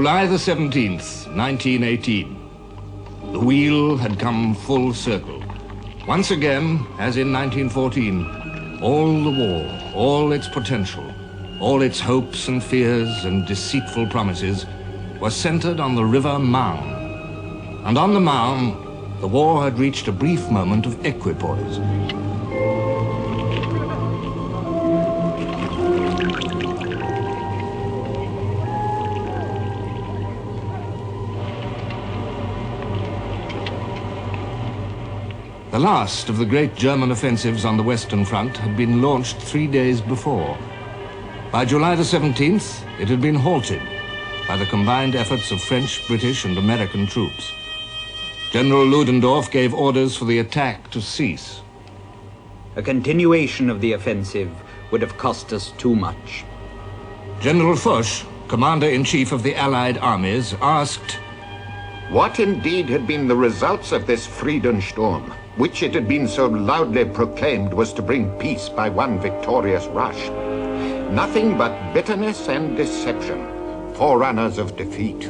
July the 17th, 1918. The wheel had come full circle. Once again, as in 1914, all the war, all its potential, all its hopes and fears and deceitful promises was centered on the river Marne. And on the Marne, the war had reached a brief moment of equipoise. The last of the great German offensives on the Western Front had been launched 3 days before. By July the 17th, it had been halted by the combined efforts of French, British, and American troops. General Ludendorff gave orders for the attack to cease. A continuation of the offensive would have cost us too much. General Foch, Commander-in-Chief of the Allied armies, asked, what indeed had been the results of this Friedensturm, which it had been so loudly proclaimed was to bring peace by one victorious rush? Nothing but bitterness and deception, forerunners of defeat.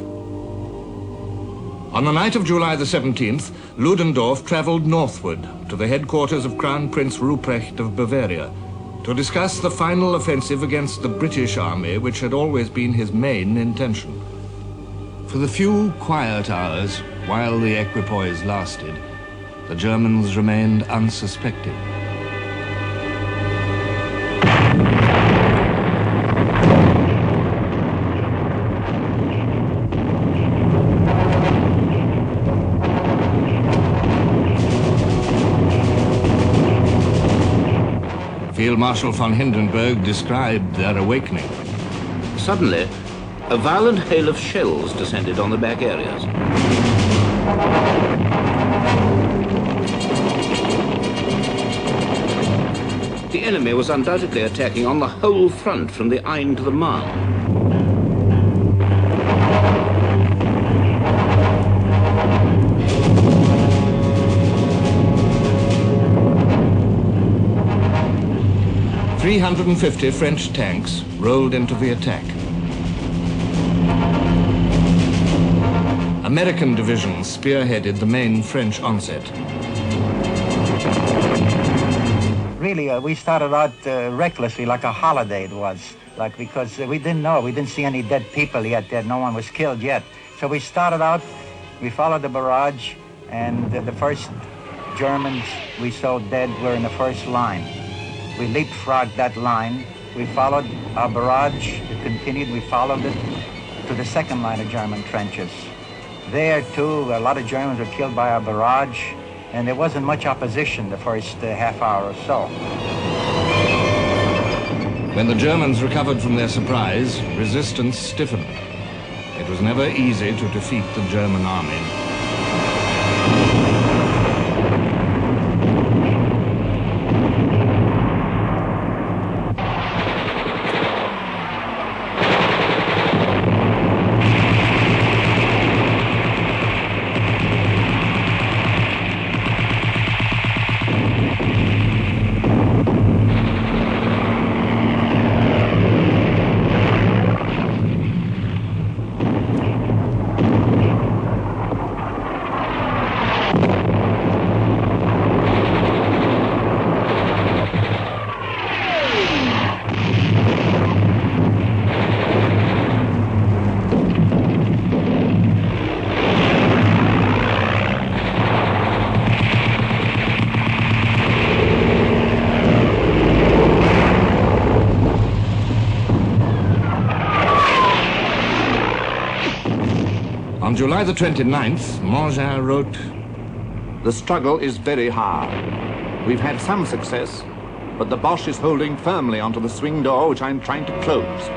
On the night of July the 17th, Ludendorff traveled northward to the headquarters of Crown Prince Ruprecht of Bavaria to discuss the final offensive against the British army, which had always been his main intention. For the few quiet hours while the equipoise lasted, the Germans remained unsuspecting. Field Marshal von Hindenburg described their awakening. Suddenly, a violent hail of shells descended on the back areas. The enemy was undoubtedly attacking on the whole front from the Aisne to the Marne. "350 French tanks rolled into the attack. American divisions spearheaded the main French onset. Really, we started out recklessly, like a holiday it was, because we didn't know, we didn't see any dead people yet, no one was killed yet. So we started out, we followed the barrage, and the first Germans we saw dead were in the first line. We leapfrogged that line, we followed our barrage, it continued, we followed it to the second line of German trenches. There too, a lot of Germans were killed by our barrage, and there wasn't much opposition the first half hour or so. When the Germans recovered from their surprise, resistance stiffened. It was never easy to defeat the German army. On July the 29th, Mangin wrote, the struggle is very hard. We've had some success, but the Boche is holding firmly onto the swing door, which I'm trying to close.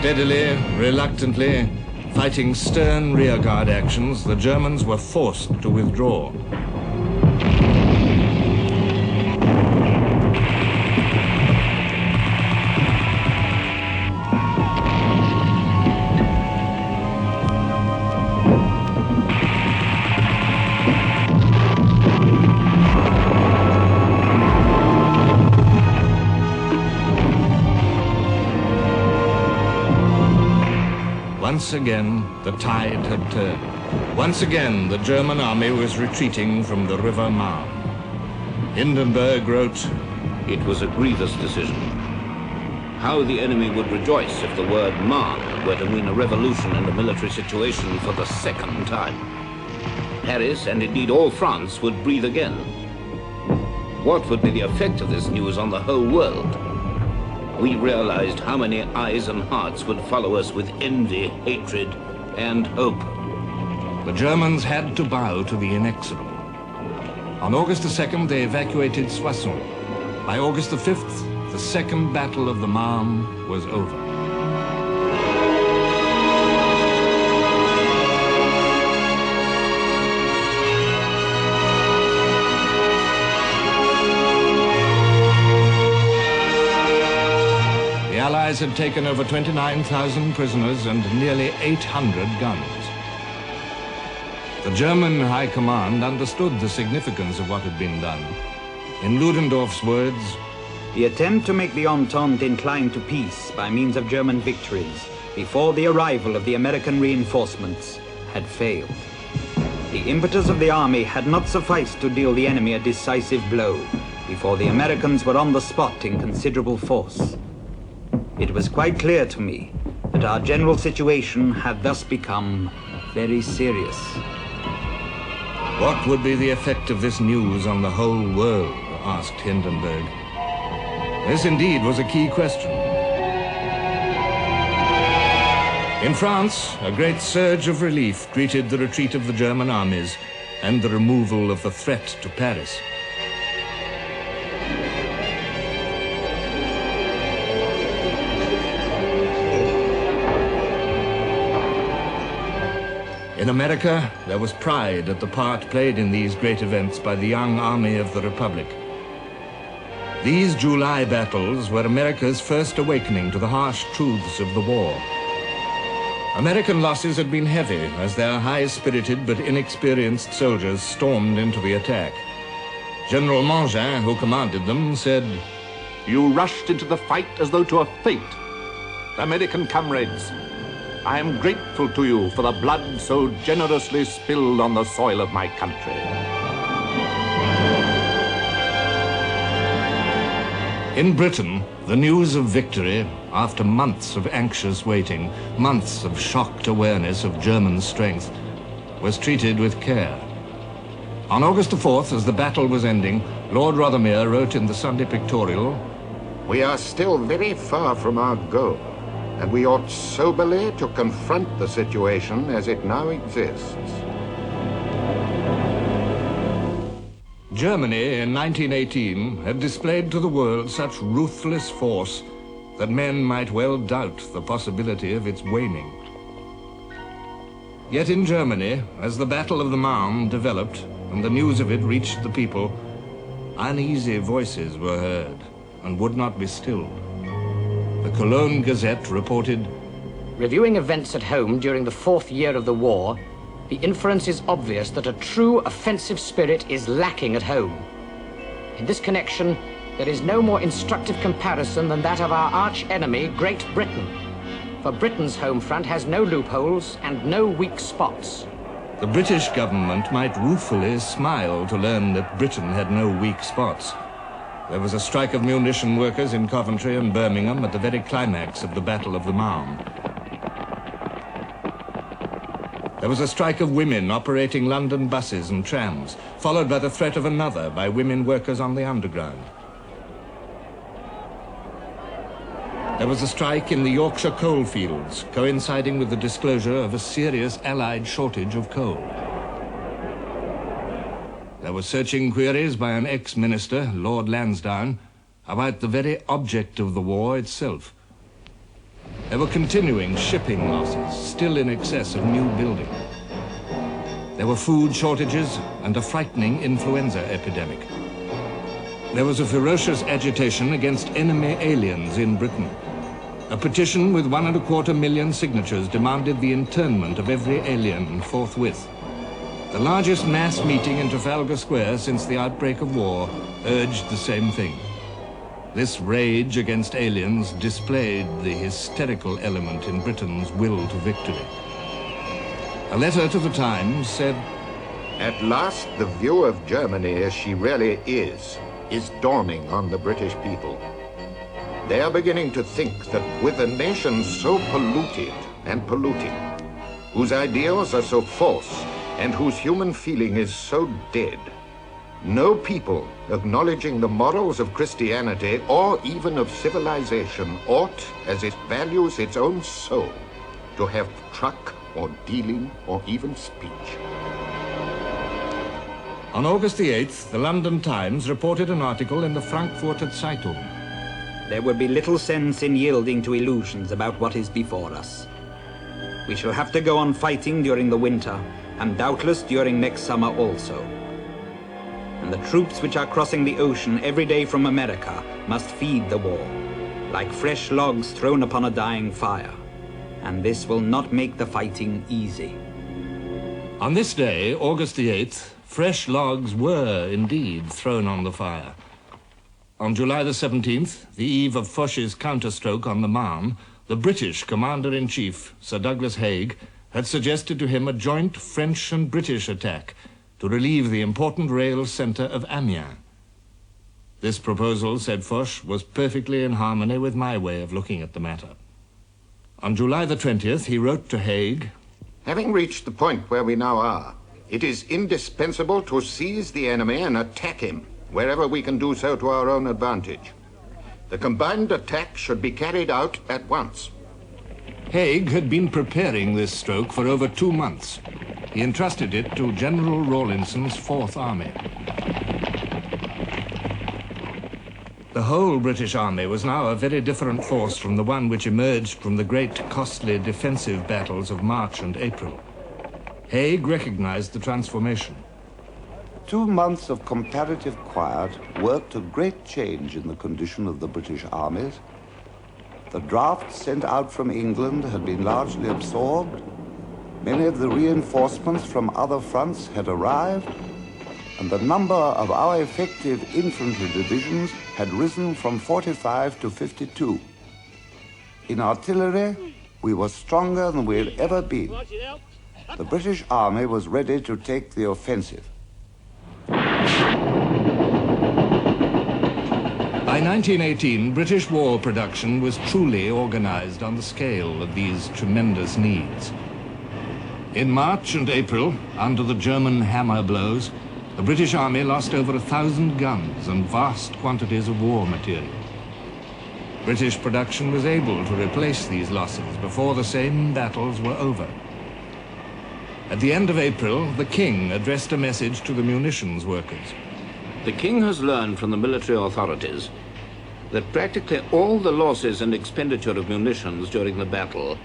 Steadily, reluctantly, fighting stern rearguard actions, the Germans were forced to withdraw. Once again, the tide had turned. Once again, the German army was retreating from the River Marne. Hindenburg wrote, It was a grievous decision. How the enemy would rejoice if the word Marne were to mean a revolution and a military situation for the second time. Paris, and indeed all France, would breathe again. What would be the effect of this news on the whole world? We realized how many eyes and hearts would follow us with envy, hatred, and hope. The Germans had to bow to the inexorable. On August the 2nd, they evacuated Soissons. By August the 5th, the Second Battle of the Marne was over. The Allies had taken over 29,000 prisoners and nearly 800 guns. The German High Command understood the significance of what had been done. In Ludendorff's words, The attempt to make the Entente incline to peace by means of German victories before the arrival of the American reinforcements had failed. The impetus of the army had not sufficed to deal the enemy a decisive blow before the Americans were on the spot in considerable force. It was quite clear to me that our general situation had thus become very serious. what would be the effect of this news on the whole world, asked Hindenburg. This indeed was a key question. In France, a great surge of relief greeted the retreat of the German armies and the removal of the threat to Paris. In America, there was pride at the part played in these great events by the young army of the Republic. These July battles were America's first awakening to the harsh truths of the war. American losses had been heavy as their high-spirited but inexperienced soldiers stormed into the attack. General Mangin, who commanded them, said, "You rushed into the fight as though to a fate. American comrades, I am grateful to you for the blood so generously spilled on the soil of my country." In Britain, the news of victory, after months of anxious waiting, months of shocked awareness of German strength, was treated with care. On August the 4th, as the battle was ending, Lord Rothermere wrote in the Sunday Pictorial, "We are still very far from our goal, and we ought soberly to confront the situation as it now exists." Germany in 1918 had displayed to the world such ruthless force that men might well doubt the possibility of its waning. Yet in Germany, as the Battle of the Marne developed and the news of it reached the people, uneasy voices were heard and would not be stilled. The Cologne Gazette reported, Reviewing events at home during the 4th year of the war, the inference is obvious that a true offensive spirit is lacking at home. In this connection, there is no more instructive comparison than that of our arch-enemy, Great Britain. For Britain's home front has no loopholes and no weak spots. the British government might ruefully smile to learn that Britain had no weak spots. There was a strike of munition workers in Coventry and Birmingham at the very climax of the Battle of the Marne. There was a strike of women operating London buses and trams, followed by the threat of another by women workers on the Underground. There was a strike in the Yorkshire coalfields, coinciding with the disclosure of a serious Allied shortage of coal. There were searching queries by an ex-minister, Lord Lansdowne, about the very object of the war itself. There were continuing shipping losses, still in excess of new building. There were food shortages and a frightening influenza epidemic. There was a ferocious agitation against enemy aliens in Britain. A petition with 1.25 million signatures demanded the internment of every alien forthwith. The largest mass meeting in Trafalgar Square since the outbreak of war urged the same thing. This rage against aliens displayed the hysterical element in Britain's will to victory. A letter to the Times said, At last, the view of Germany as she really is dawning on the British people. They are beginning to think that with a nation so polluted and polluting, whose ideals are so false, and whose human feeling is so dead, no people acknowledging the morals of Christianity or even of civilization ought, as it values its own soul, to have truck or dealing or even speech. On August the 8th, the London Times reported an article in the Frankfurter Zeitung. There will be little sense in yielding to illusions about what is before us. We shall have to go on fighting during the winter, and doubtless during next summer also. And the troops which are crossing the ocean every day from America must feed the war, like fresh logs thrown upon a dying fire. And this will not make the fighting easy. On this day, August the 8th, fresh logs were indeed thrown on the fire. On July the 17th, the eve of Foch's counterstroke on the Marne, the British Commander-in-Chief, Sir Douglas Haig, had suggested to him a joint French and British attack to relieve the important rail centre of Amiens. This proposal, said Foch, was perfectly in harmony with my way of looking at the matter. On July the 20th, he wrote to Haig, Having reached the point where we now are, it is indispensable to seize the enemy and attack him, wherever we can do so to our own advantage. The combined attack should be carried out at once. Haig had been preparing this stroke for over 2 months. He entrusted it to General Rawlinson's Fourth Army. The whole British Army was now a very different force from the one which emerged from the great, costly defensive battles of March and April. Haig recognized the transformation. 2 months of comparative quiet worked a great change in the condition of the British armies. The drafts sent out from England had been largely absorbed. Many of the reinforcements from other fronts had arrived, and the number of our effective infantry divisions had risen from 45 to 52. In artillery, we were stronger than we had ever been. The British Army was ready to take the offensive. By 1918, British war production was truly organized on the scale of these tremendous needs. In March and April, under the German hammer blows, the British Army lost over 1,000 guns and vast quantities of war material. British production was able to replace these losses before the same battles were over. At the end of April, the King addressed a message to the munitions workers. The King has learned from the military authorities that practically all the losses and expenditure of munitions during the battle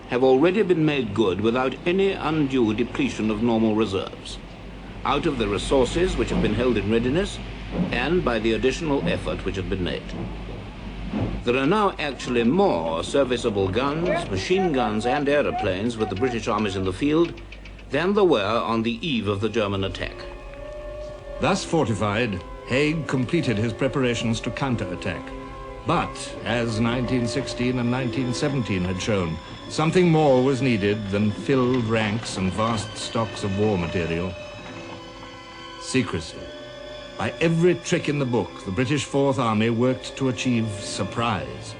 have already been made good without any undue depletion of normal reserves, out of the resources which have been held in readiness and by the additional effort which has been made. There are now actually more serviceable guns, machine guns and aeroplanes with the British armies in the field than there were on the eve of the German attack. Thus fortified, Haig completed his preparations to counterattack. But, as 1916 and 1917 had shown, something more was needed than filled ranks and vast stocks of war material. Secrecy. By every trick in the book, the British Fourth Army worked to achieve surprise.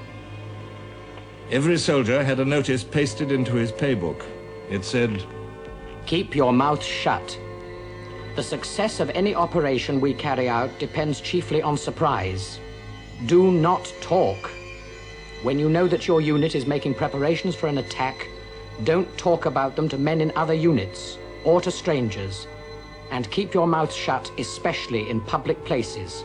Every soldier had a notice pasted into his paybook. It said, Keep your mouth shut. The success of any operation we carry out depends chiefly on surprise. Do not talk. When you know that your unit is making preparations for an attack, don't talk about them to men in other units or to strangers. And keep your mouth shut, especially in public places.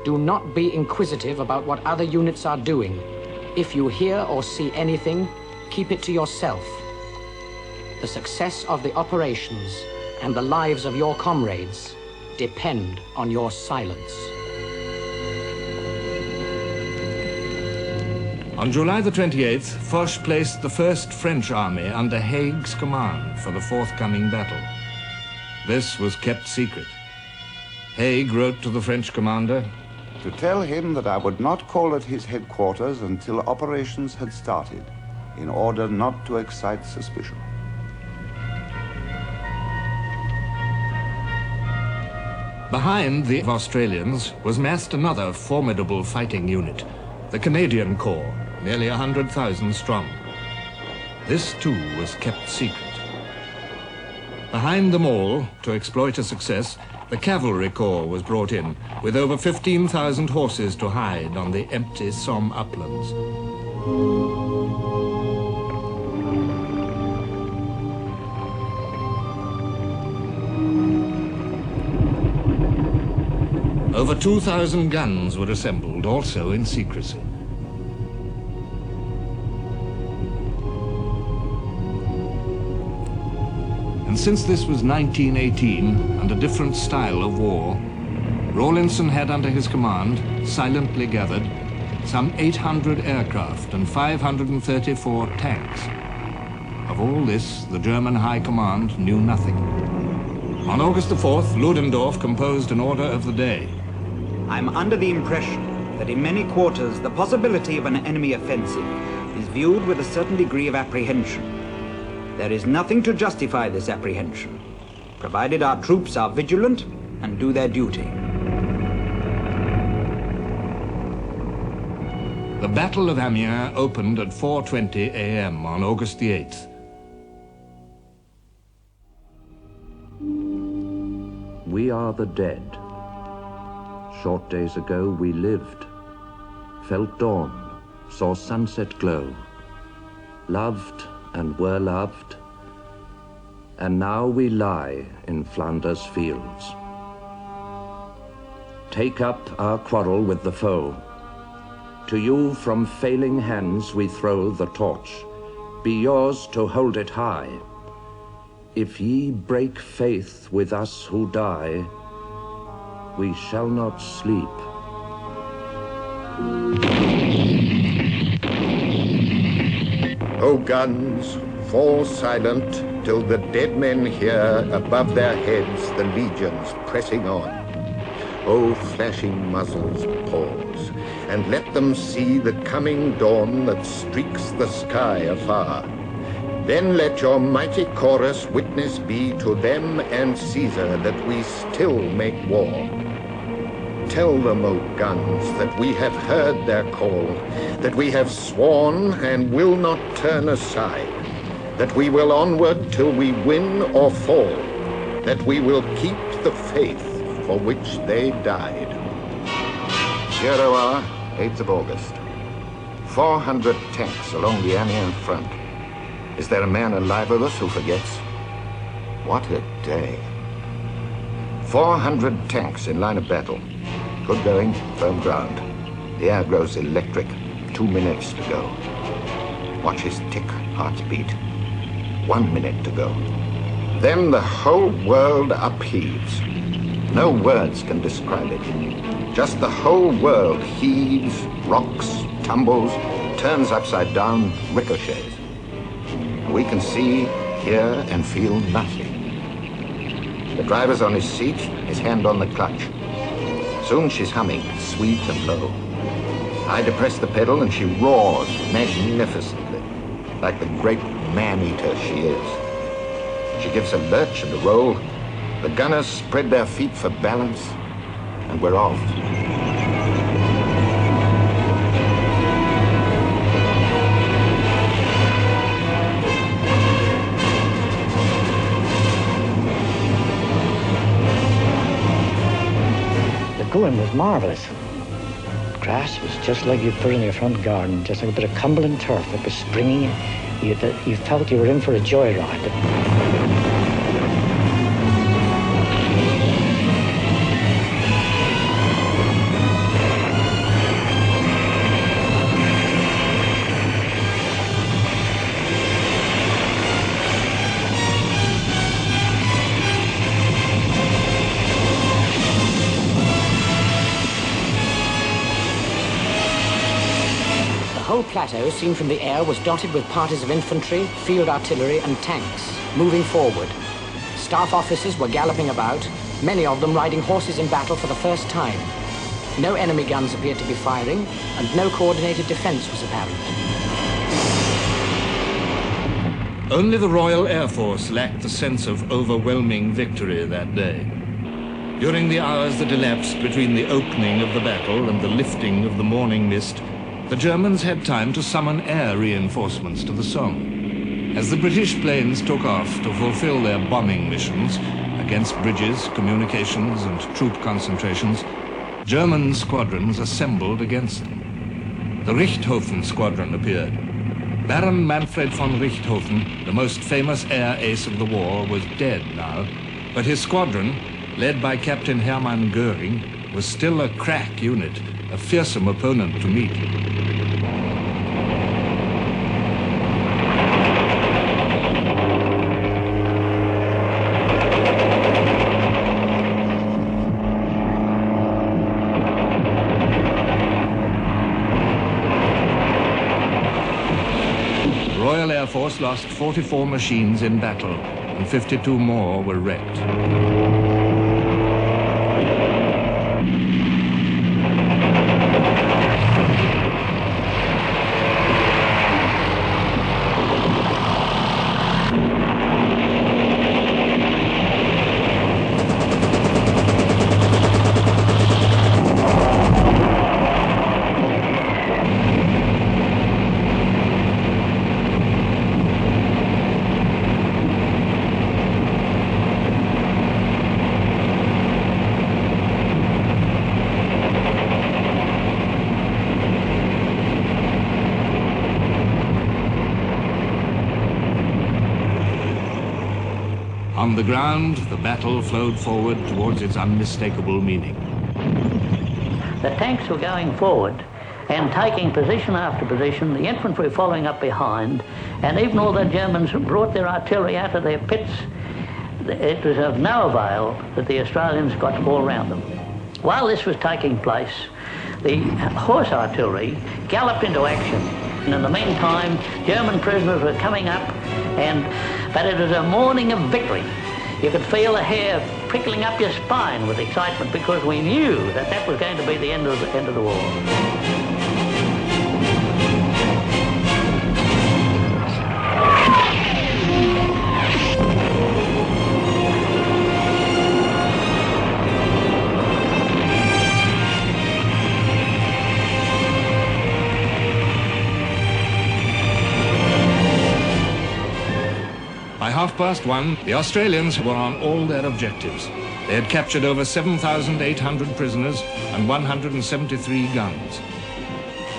Do not be inquisitive about what other units are doing. If you hear or see anything, keep it to yourself. The success of the operations and the lives of your comrades depend on your silence. On July the 28th, Foch placed the first French army under Haig's command for the forthcoming battle. This was kept secret. Haig wrote to the French commander, to tell him that I would not call at his headquarters until operations had started, in order not to excite suspicion. Behind the Australians was massed another formidable fighting unit, the Canadian Corps, nearly 100,000 strong. This too was kept secret. Behind them all, to exploit a success, the Cavalry Corps was brought in, with over 15,000 horses to hide on the empty Somme uplands. Over 2,000 guns were assembled, also in secrecy. And since this was 1918 and a different style of war, Rawlinson had under his command, silently gathered, some 800 aircraft and 534 tanks. Of all this, the German High Command knew nothing. On August the 4th, Ludendorff composed an order of the day. I'm under the impression that in many quarters the possibility of an enemy offensive is viewed with a certain degree of apprehension. There is nothing to justify this apprehension, provided our troops are vigilant and do their duty. The Battle of Amiens opened at 4:20 a.m. on August the 8th. We are the dead. Short days ago we lived, felt dawn, saw sunset glow, loved and were loved, and now we lie in Flanders fields. Take up our quarrel with the foe. To you from failing hands we throw the torch. Be yours to hold it high. If ye break faith with us who die, we shall not sleep. O guns, fall silent till the dead men hear above their heads the legions pressing on. O flashing muzzles, pause, and let them see the coming dawn that streaks the sky afar. Then let your mighty chorus witness be to them and Caesar that we still make war. Tell them, O guns, that we have heard their call, that we have sworn and will not turn aside, that we will onward till we win or fall, that we will keep the faith for which they died. Here we are, 8th of August. 400 tanks along the Amiens front. Is there a man alive of us who forgets? What a day. 400 tanks in line of battle. Good going, firm ground. The air grows electric. 2 minutes to go. Watch his tick, heart's beat. 1 minute to go. Then the whole world upheaves. No words can describe it. Just the whole world heaves, rocks, tumbles, turns upside down, ricochets. We can see, hear, and feel nothing. The driver's on his seat, his hand on the clutch. Soon she's humming, sweet and low. I depress the pedal and she roars magnificently, like the great man-eater she is. She gives a lurch and a roll. The gunners spread their feet for balance, and we're off. The going was marvelous. The grass was just like you'd put in your front garden, just like a bit of Cumberland turf. It was springy. You felt you were in for a joyride. whole plateau, seen from the air, was dotted with parties of infantry, field artillery, and tanks, moving forward. Staff officers were galloping about, many of them riding horses in battle for the first time. No enemy guns appeared to be firing, and no coordinated defense was apparent. Only the Royal Air Force lacked the sense of overwhelming victory that day. During the hours that elapsed between the opening of the battle and the lifting of the morning mist, the Germans had time to summon air reinforcements to the Somme. As the British planes took off to fulfill their bombing missions against bridges, communications, and troop concentrations, German squadrons assembled against them. The Richthofen squadron appeared. Baron Manfred von Richthofen, the most famous air ace of the war, was dead now, but his squadron, led by Captain Hermann Göring, was still a crack unit, a fearsome opponent to meet. The Royal Air Force lost 44 machines in battle, and 52 more were wrecked. On the ground, the battle flowed forward towards its unmistakable meaning. The tanks were going forward and taking position after position, the infantry following up behind, and even all the Germans brought their artillery out of their pits. It was of no avail that the Australians got all round them. While this was taking place, the horse artillery galloped into action. And in the meantime, German prisoners were coming up, but it was a morning of victory. You could feel the hair prickling up your spine with excitement because we knew that that was going to be the end of the war. By 1:30, the Australians were on all their objectives. They had captured over 7,800 prisoners and 173 guns.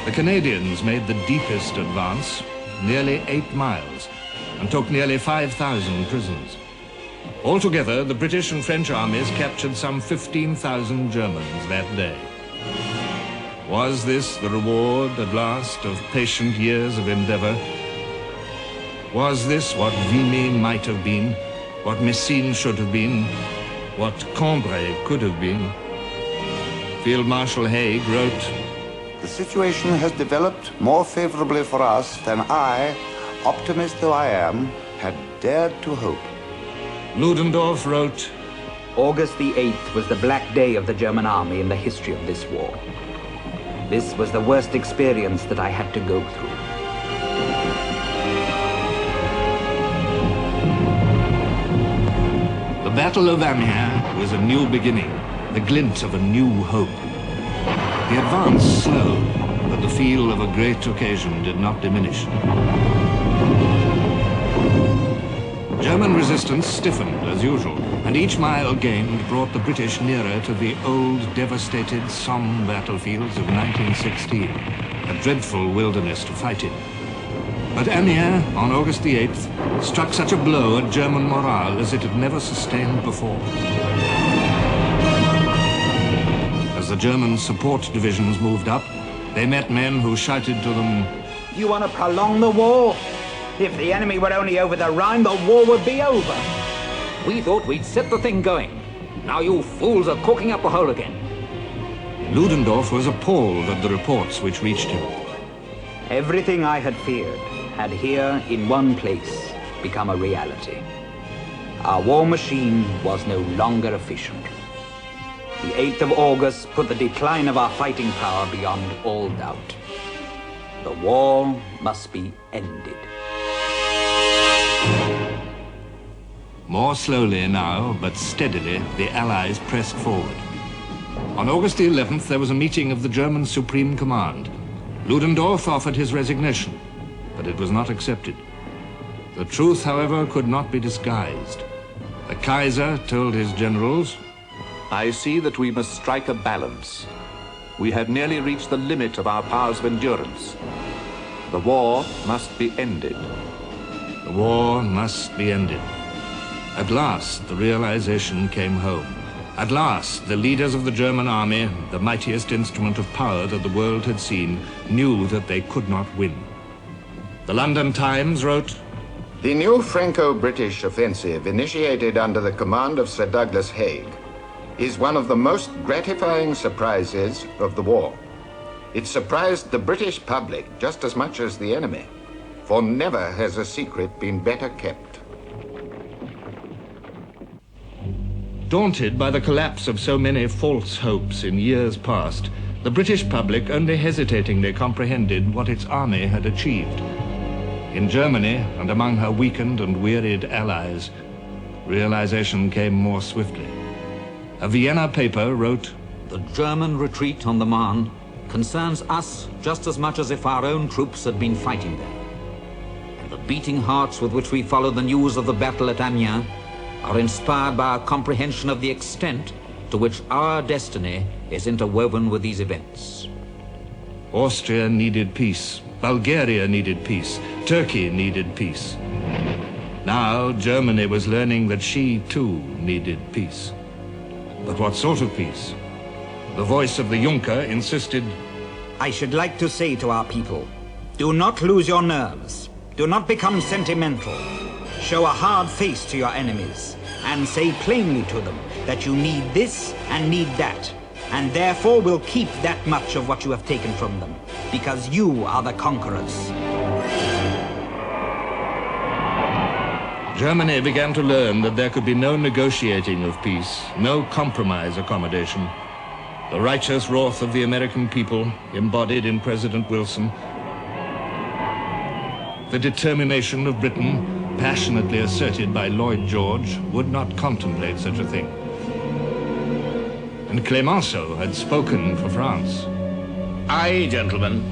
The Canadians made the deepest advance, nearly 8 miles, and took nearly 5,000 prisoners. Altogether, the British and French armies captured some 15,000 Germans that day. Was this the reward, at last, of patient years of endeavor? Was this what Vimy might have been, what Messines should have been, what Cambrai could have been? Field Marshal Haig wrote, "The situation has developed more favorably for us than I, optimist though I am, had dared to hope." Ludendorff wrote, August the 8th was the black day of the German army in the history of this war. This was the worst experience that I had to go through. The Battle of Amiens was a new beginning, the glint of a new hope. The advance slowed, but the feel of a great occasion did not diminish. German resistance stiffened as usual, and each mile gained brought the British nearer to the old, devastated Somme battlefields of 1916, a dreadful wilderness to fight in. But Amiens, on August the 8th, struck such a blow at German morale as it had never sustained before. As the German support divisions moved up, they met men who shouted to them, "You want to prolong the war? If the enemy were only over the Rhine, the war would be over." We thought we'd set the thing going. Now you fools are corking up the hole again. Ludendorff was appalled at the reports which reached him. Everything I had feared had here, in one place, become a reality. Our war machine was no longer efficient. The 8th of August put the decline of our fighting power beyond all doubt. The war must be ended. More slowly now, but steadily, the Allies pressed forward. On August the 11th, there was a meeting of the German Supreme Command. Ludendorff offered his resignation, but it was not accepted. The truth, however, could not be disguised. The Kaiser told his generals, I see that we must strike a balance. We have nearly reached the limit of our powers of endurance. The war must be ended. the war must be ended. At last, the realization came home. At last, the leaders of the German army, the mightiest instrument of power that the world had seen, knew that they could not win. The London Times wrote, The new Franco-British offensive, initiated under the command of Sir Douglas Haig, is one of the most gratifying surprises of the war. It surprised the British public just as much as the enemy, for never has a secret been better kept. Daunted by the collapse of so many false hopes in years past, the British public only hesitatingly comprehended what its army had achieved. In Germany, and among her weakened and wearied allies, realization came more swiftly. A Vienna paper wrote, The German retreat on the Marne concerns us just as much as if our own troops had been fighting there. And the beating hearts with which we follow the news of the battle at Amiens are inspired by our comprehension of the extent to which our destiny is interwoven with these events. Austria needed peace, Bulgaria needed peace, Turkey needed peace. Now Germany was learning that she too needed peace. But what sort of peace? The voice of the Junker insisted, I should like to say to our people, do not lose your nerves. Do not become sentimental. Show a hard face to your enemies and say plainly to them that you need this and need that, and therefore will keep that much of what you have taken from them, because you are the conquerors. Germany began to learn that there could be no negotiating of peace, no compromise accommodation. The righteous wrath of the American people, embodied in President Wilson, the determination of Britain, passionately asserted by Lloyd George, would not contemplate such a thing. And Clemenceau had spoken for France. I, gentlemen,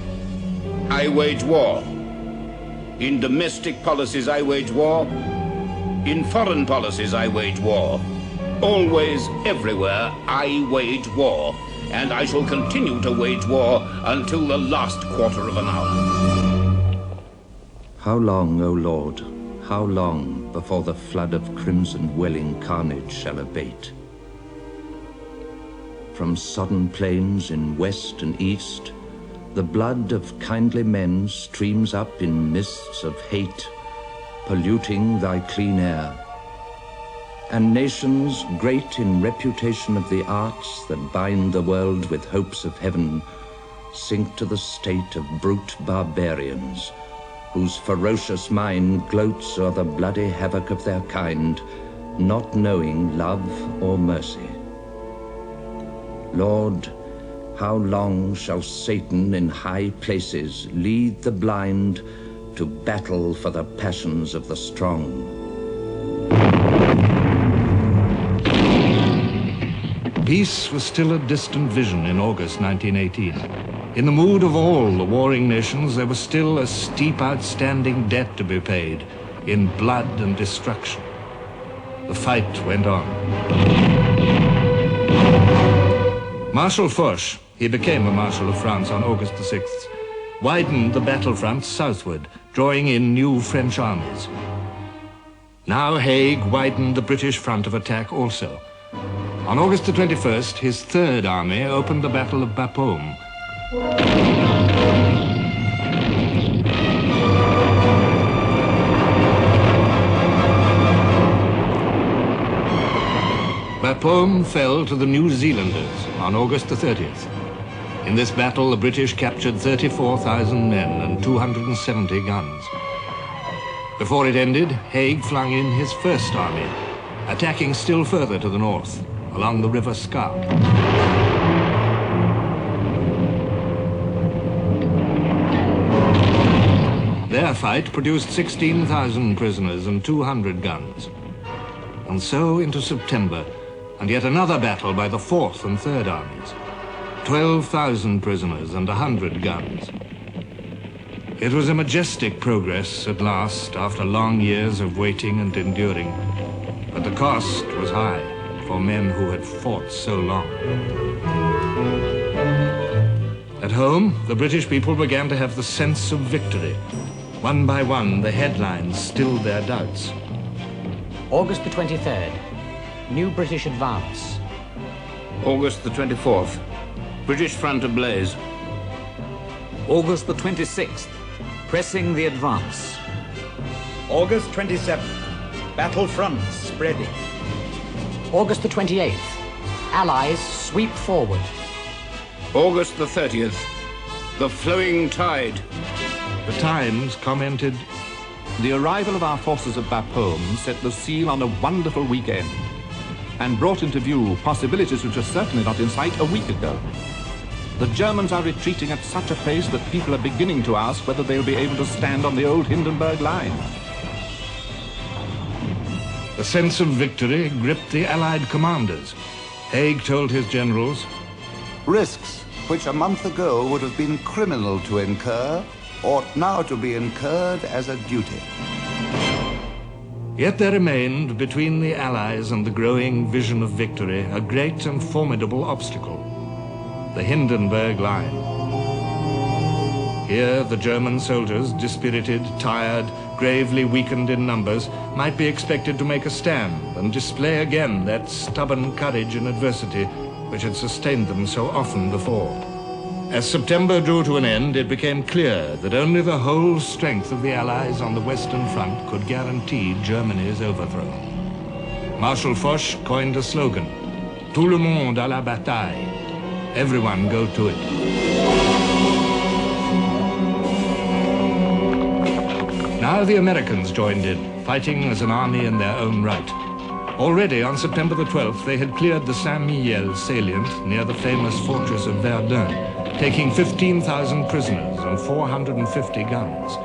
I wage war. In domestic policies I wage war. In foreign policies I wage war. Always, everywhere, I wage war. And I shall continue to wage war until the last quarter of an hour. How long, O Lord, how long before the flood of crimson welling carnage shall abate? From sodden plains in west and east, the blood of kindly men streams up in mists of hate, polluting thy clean air. And nations great in reputation of the arts that bind the world with hopes of heaven sink to the state of brute barbarians, whose ferocious mind gloats o'er the bloody havoc of their kind, not knowing love or mercy. Lord, how long shall Satan in high places lead the blind to battle for the passions of the strong? Peace was still a distant vision in August 1918. In the mood of all the warring nations, there was still a steep outstanding debt to be paid in blood and destruction. The fight went on. Marshal Foch, he became a Marshal of France on August the 6th, widened the battlefront southward, drawing in new French armies. Now Haig widened the British front of attack also. On August the 21st, his Third Army opened the Battle of Bapaume. Bapaume fell to the New Zealanders on August the 30th. In this battle, the British captured 34,000 men and 270 guns. Before it ended, Haig flung in his first army, attacking still further to the north, along the River Scarpe. Their fight produced 16,000 prisoners and 200 guns. And so into September, and yet another battle by the 4th and 3rd Armies. 12,000 prisoners and 100 guns. It was a majestic progress at last, after long years of waiting and enduring. But the cost was high for men who had fought so long. At home, the British people began to have the sense of victory. One by one, the headlines stilled their doubts. August the 23rd, new British advance. August the 24th, British front ablaze. August the 26th, pressing the advance. August 27th, battle front spreading. August the 28th, Allies sweep forward. August the 30th, the flowing tide. The Times commented, The arrival of our forces at Bapaume set the seal on a wonderful weekend and brought into view possibilities which were certainly not in sight a week ago. The Germans are retreating at such a pace that people are beginning to ask whether they'll be able to stand on the old Hindenburg line. The sense of victory gripped the Allied commanders. Haig told his generals, Risks which a month ago would have been criminal to incur ought now to be incurred as a duty. Yet there remained between the Allies and the growing vision of victory a great and formidable obstacle. The Hindenburg Line. Here, the German soldiers, dispirited, tired, gravely weakened in numbers, might be expected to make a stand and display again that stubborn courage in adversity which had sustained them so often before. As September drew to an end, it became clear that only the whole strength of the Allies on the Western Front could guarantee Germany's overthrow. Marshal Foch coined a slogan, Tout le monde à la bataille. Everyone go to it. Now the Americans joined in, fighting as an army in their own right. Already on September the 12th, they had cleared the Saint-Mihiel salient near the famous fortress of Verdun, taking 15,000 prisoners and 450 guns.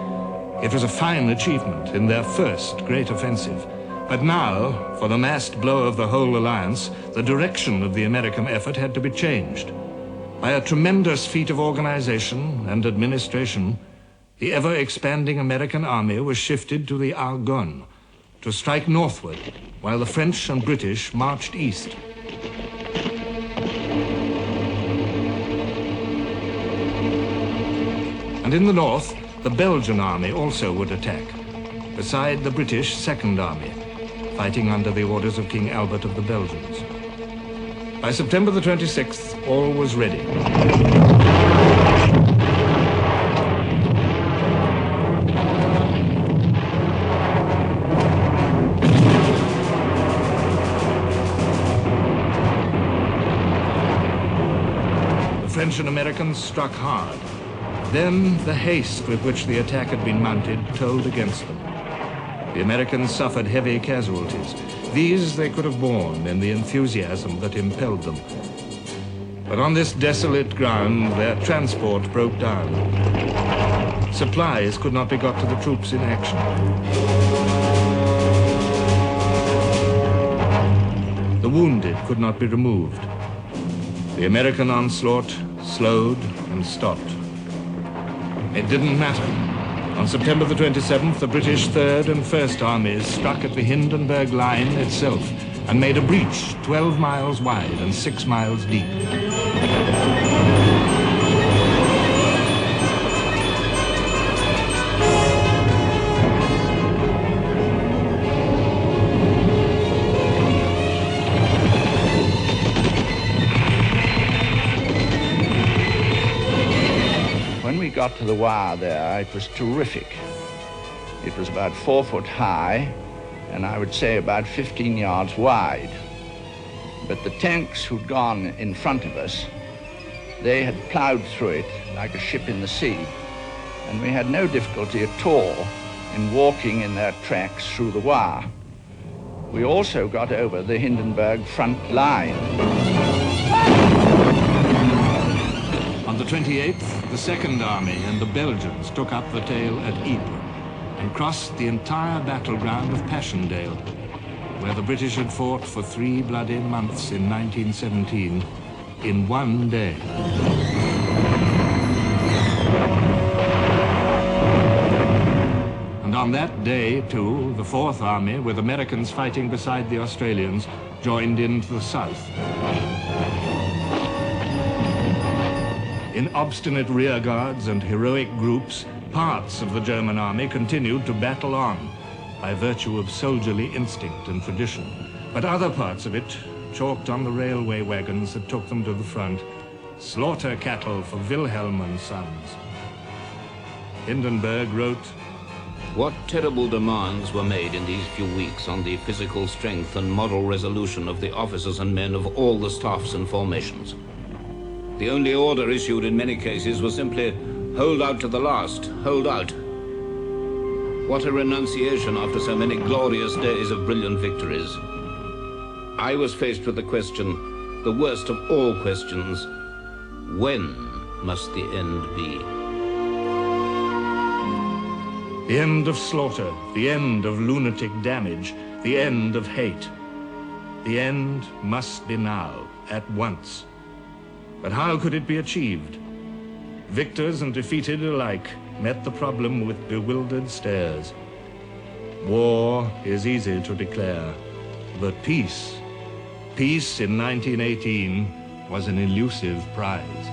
It was a fine achievement in their first great offensive. But now, for the massed blow of the whole alliance, the direction of the American effort had to be changed. By a tremendous feat of organization and administration, the ever-expanding American army was shifted to the Argonne to strike northward, while the French and British marched east. And in the north, the Belgian army also would attack, beside the British Second Army, fighting under the orders of King Albert of the Belgians. By September the 26th, all was ready. The French and Americans struck hard. Then the haste with which the attack had been mounted told against them. The Americans suffered heavy casualties. These they could have borne in the enthusiasm that impelled them. But on this desolate ground, their transport broke down. Supplies could not be got to the troops in action. The wounded could not be removed. The American onslaught slowed and stopped. It didn't matter. On September the 27th, the British Third and First Armies struck at the Hindenburg Line itself and made a breach 12 miles wide and 6 miles deep. When we got to the wire there, it was terrific. It was about 4 foot high, and I would say about 15 yards wide. But the tanks who'd gone in front of us They had ploughed through it like a ship in the sea, and we had no difficulty at all in walking in their tracks through the Wye. We also got over the Hindenburg front line. On the 28th, the Second Army and the Belgians took up the tale at Ypres and crossed the entire battleground of Passchendaele, where the British had fought for 3 bloody months in 1917 in one day. And on that day, too, the Fourth Army, with Americans fighting beside the Australians, joined in to the south. In obstinate rearguards and heroic groups, parts of the German army continued to battle on by virtue of soldierly instinct and tradition. But other parts of it, chalked on the railway wagons that took them to the front, slaughter cattle for Wilhelm and Sons. Hindenburg wrote, What terrible demands were made in these few weeks on the physical strength and moral resolution of the officers and men of all the staffs and formations. The only order issued in many cases was simply, hold out to the last, hold out. What a renunciation after so many glorious days of brilliant victories. I was faced with the question, the worst of all questions, when must the end be? The end of slaughter, the end of lunatic damage, the end of hate. The end must be now, at once. But how could it be achieved? Victors and defeated alike met the problem with bewildered stares. War is easy to declare, but peace in 1918 was an elusive prize.